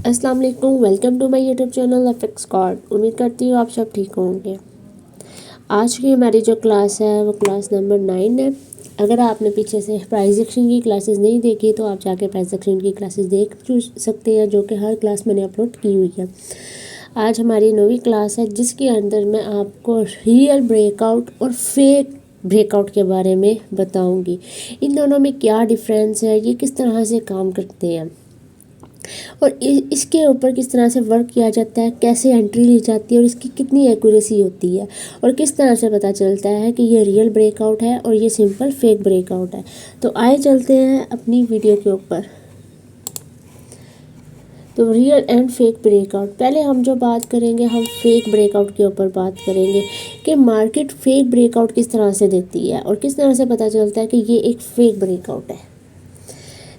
अस्सलाम वालेकुम, welcome to my YouTube channel FX card. उम्मीद करती हूँ आप सब ठीक होंगे। आज की हमारी जो क्लास है वो क्लास नंबर 9 है। अगर आपने पीछे से प्राइस एक्शन की क्लासेस नहीं देखी तो आप जाके प्राइस एक्शन की क्लासेस देख सकते हैं, जो कि हर क्लास मैंने अपलोड की हुई है। आज हमारी 9वीं क्लास है, जिसके अंदर मैं आपको रियल ब्रेकआउट और फेक ब्रेकआउट के बारे में बताऊंगी। इन दोनों में क्या डिफरेंस है, ये किस तरह से काम करते हैं और इसके ऊपर किस तरह से वर्क किया जाता है, कैसे एंट्री ली जाती है और इसकी कितनी एक्यूरेसी होती है और किस तरह से पता चलता है कि ये रियल ब्रेकआउट है और ये सिंपल फेक ब्रेकआउट है। तो आए चलते हैं अपनी वीडियो के ऊपर। तो रियल एंड फेक ब्रेकआउट, पहले हम जो बात करेंगे हम फेक ब्रेकआउट के ऊपर बात करेंगे कि मार्केट फेक ब्रेकआउट किस तरह से देती है और किस तरह से पता चलता है कि ये एक फेक ब्रेकआउट है।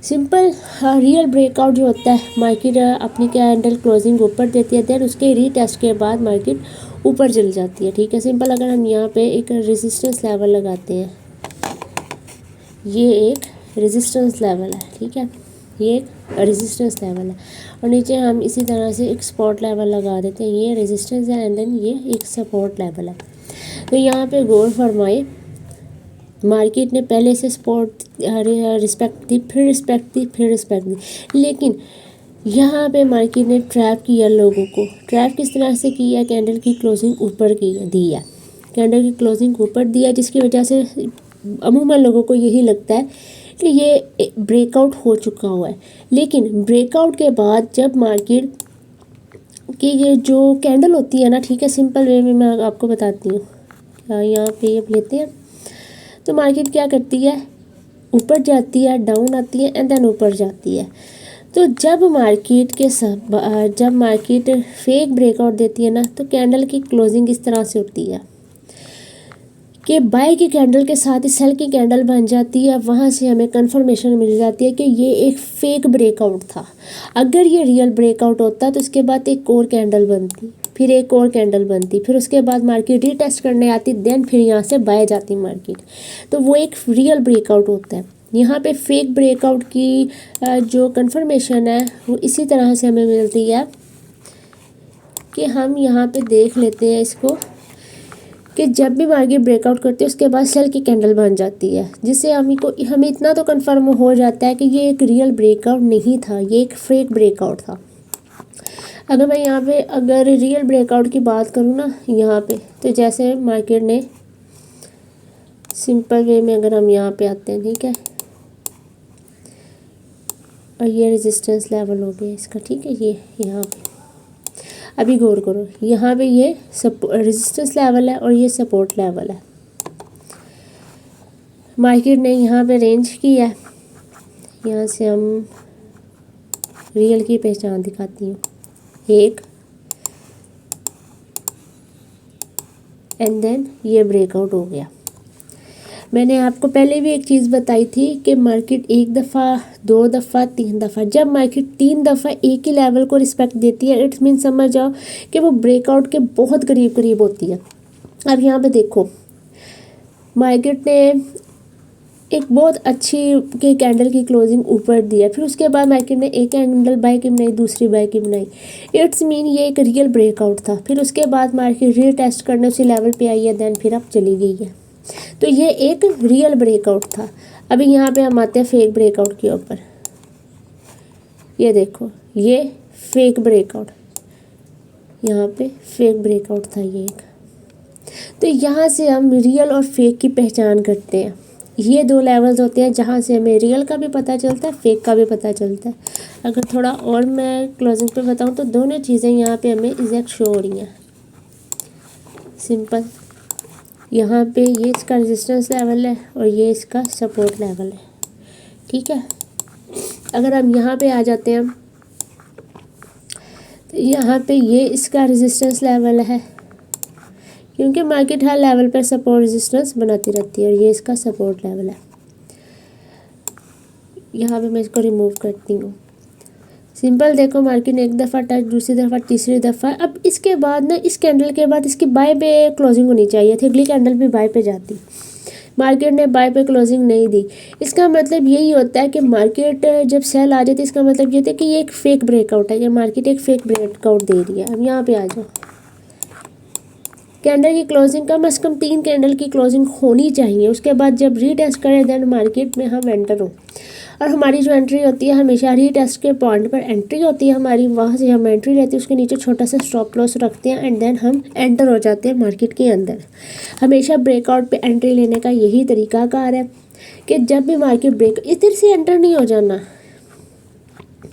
सिंपल रियल ब्रेकआउट जो होता है, मार्केट अपनी कैंडल क्लोजिंग ऊपर देती है, देन उसके रीटेस्ट के बाद मार्केट ऊपर चली जाती है। ठीक है, सिंपल अगर हम यहाँ पे एक रेजिस्टेंस लेवल लगाते हैं, ये एक रेजिस्टेंस लेवल है। ठीक है, ये एक रेजिस्टेंस लेवल है और नीचे हम इसी तरह से एक सपोर्ट लेवल लगा देते हैं, ये रेजिस्टेंस है एंड देन ये एक सपोर्ट लेवल है। तो यहाँ पे गौर फरमाए, मार्केट ने पहले से सपोर्ट रिस्पेक्ट दी, फिर रिस्पेक्ट दी, फिर रिस्पेक्ट दी, लेकिन यहाँ पे मार्केट ने ट्रैप किया लोगों को। ट्रैप किस तरह से किया? कैंडल की क्लोजिंग ऊपर की दी है, कैंडल की क्लोजिंग ऊपर दिया, जिसकी वजह से अमूमन लोगों को यही लगता है कि ये ब्रेकआउट हो चुका हुआ है। लेकिन ब्रेकआउट के बाद जब मार्केट की ये जो कैंडल होती है ना, ठीक है, सिंपल वे में मैं आपको बताती हूँ। यहाँ पे ये लेते हैं, तो मार्केट क्या करती है, ऊपर जाती है, डाउन आती है एंड देन ऊपर जाती है। तो जब मार्केट फेक ब्रेकआउट देती है ना, तो कैंडल की क्लोजिंग इस तरह से होती है कि बाय की कैंडल के साथ ही सेल की कैंडल बन जाती है। वहाँ से हमें कंफर्मेशन मिल जाती है कि ये एक फेक ब्रेकआउट था। अगर ये रियल ब्रेकआउट होता तो उसके बाद एक और कैंडल बनती, फिर एक और कैंडल बनती, फिर उसके बाद मार्केट रीटेस्ट करने आती, देन फिर यहाँ से बाय जाती मार्केट। तो वो एक रियल ब्रेकआउट होता है। यहाँ पे फेक ब्रेकआउट की जो कंफर्मेशन है वो इसी तरह से हमें मिलती है कि हम यहाँ पे देख लेते हैं इसको, कि जब भी मार्केट ब्रेकआउट करती है उसके बाद सेल की कैंडल बन जाती है, जिससे हमें इतना तो कंफर्म हो जाता है कि ये एक रियल ब्रेकआउट नहीं था, ये एक फेक ब्रेकआउट था। अगर मैं यहाँ पे अगर रियल ब्रेकआउट की बात करूँ ना, यहाँ पे तो जैसे मार्केट ने सिंपल वे में अगर हम यहाँ पे आते हैं, ठीक है, और ये रेजिस्टेंस लेवल हो गया इसका, ठीक है, ये यहाँ पे अभी गौर करो, यहाँ पे ये रेजिस्टेंस लेवल है और ये सपोर्ट लेवल है। मार्केट ने यहाँ पे रेंज की है, यहाँ से हम रियल की पहचान दिखाती हूँ, एक एंड देन ये ब्रेकआउट हो गया। मैंने आपको पहले भी एक चीज़ बताई थी कि मार्केट एक दफ़ा, दो दफ़ा, तीन दफ़ा, जब मार्केट 3 दफ़ा एक ही लेवल को रिस्पेक्ट देती है, इट्स मीन समझ जाओ कि वो ब्रेकआउट के बहुत करीब करीब होती है। अब यहाँ पे देखो, मार्केट ने एक बहुत अच्छी के कैंडल की क्लोजिंग ऊपर दी है, फिर उसके बाद मार्केट ने एक कैंडल बाय की बनाई, दूसरी बाय की बनाई, इट्स मीन ये एक रियल ब्रेकआउट था। फिर उसके बाद मार्केट रीटेस्ट करने उसी लेवल पे आई है, देन फिर अब चली गई है। तो ये एक रियल ब्रेकआउट था। अभी यहाँ पे हम आते हैं फेक ब्रेकआउट के ऊपर। ये देखो, ये फेक ब्रेकआउट, यहाँ पे फेक ब्रेकआउट था ये एक। तो यहाँ से हम रियल और फेक की पहचान करते हैं। ये दो लेवल्स होते हैं जहाँ से हमें रियल का भी पता चलता है, फेक का भी पता चलता है। अगर थोड़ा और मैं क्लोजिंग पे बताऊँ तो दोनों चीज़ें यहाँ पे हमें एग्जैक्ट शो हो रही हैं। सिंपल, यहाँ पे ये इसका रेजिस्टेंस लेवल है और ये इसका सपोर्ट लेवल है। ठीक है, अगर हम यहाँ पे आ जाते हैं, तो यहाँ पे ये इसका रेजिस्टेंस लेवल है, क्योंकि मार्केट हर लेवल पर सपोर्ट रेजिस्टेंस बनाती रहती है, और ये इसका सपोर्ट लेवल है। यहाँ पे मैं इसको रिमूव करती हूँ। सिंपल देखो, मार्केट ने एक दफ़ा टच, दूसरी दफ़ा, तीसरी दफ़ा, अब इसके बाद ना, इस कैंडल के बाद इसकी बाय पे क्लोजिंग होनी चाहिए थी, अगली कैंडल भी बाय पे जाती, मार्केट ने बाय पे क्लोजिंग नहीं दी। इसका मतलब यही होता है कि मार्केट जब सेल आ जाती है इसका मतलब ये होता है कि ये एक फेक ब्रेकआउट है, ये मार्केट एक फेक ब्रेकआउट दे रही है। अब यहाँ पे आ जाओ, कैंडल की क्लोजिंग कम से कम 3 कैंडल की क्लोजिंग होनी चाहिए। उसके बाद जब रीटेस्ट करें देन मार्केट में हम एंटर हो, और हमारी जो एंट्री होती है हमेशा रीटेस्ट के पॉइंट पर एंट्री होती है हमारी, वहाँ से हम एंट्री लेते हैं, उसके नीचे छोटा सा स्टॉप लॉस रखते हैं एंड देन हम एंटर हो जाते हैं मार्केट के अंदर। हमेशा ब्रेकआउट पे एंट्री लेने का यही तरीकाकार है कि जब भी मार्केट ब्रेक, इधर से एंटर नहीं हो जाना,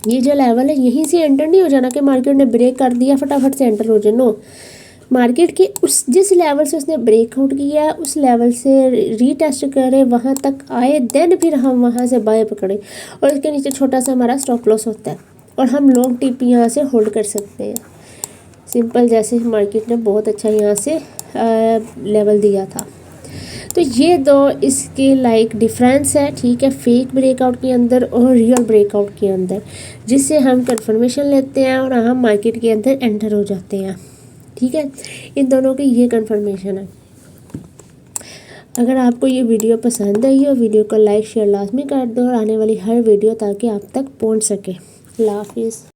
ये जो लेवल है यहीं से एंटर नहीं हो जाना कि मार्केट ने ब्रेक कर दिया फटाफट से एंटर हो जाए। नो, मार्केट के उस जिस लेवल से उसने ब्रेकआउट किया उस लेवल से रीटेस्ट करे, वहाँ तक आए, देन फिर हम वहाँ से बाय पकड़े, और इसके नीचे छोटा सा हमारा स्टॉप लॉस होता है और हम लॉन्ग टिप यहाँ से होल्ड कर सकते हैं। सिंपल, जैसे मार्केट ने बहुत अच्छा यहाँ से लेवल दिया था। तो ये दो इसके लाइक डिफरेंस है, ठीक है, फेक ब्रेकआउट के अंदर और रियल ब्रेकआउट के अंदर, जिससे हम कंफर्मेशन लेते हैं और हम मार्केट के अंदर एंटर हो जाते हैं। ठीक है, इन दोनों की ये कंफर्मेशन है। अगर आपको ये वीडियो पसंद आई हो, वीडियो को लाइक शेयर लाजमी कर दो और आने वाली हर वीडियो ताकि आप तक पहुंच सके। अल्लाह हाफिज़।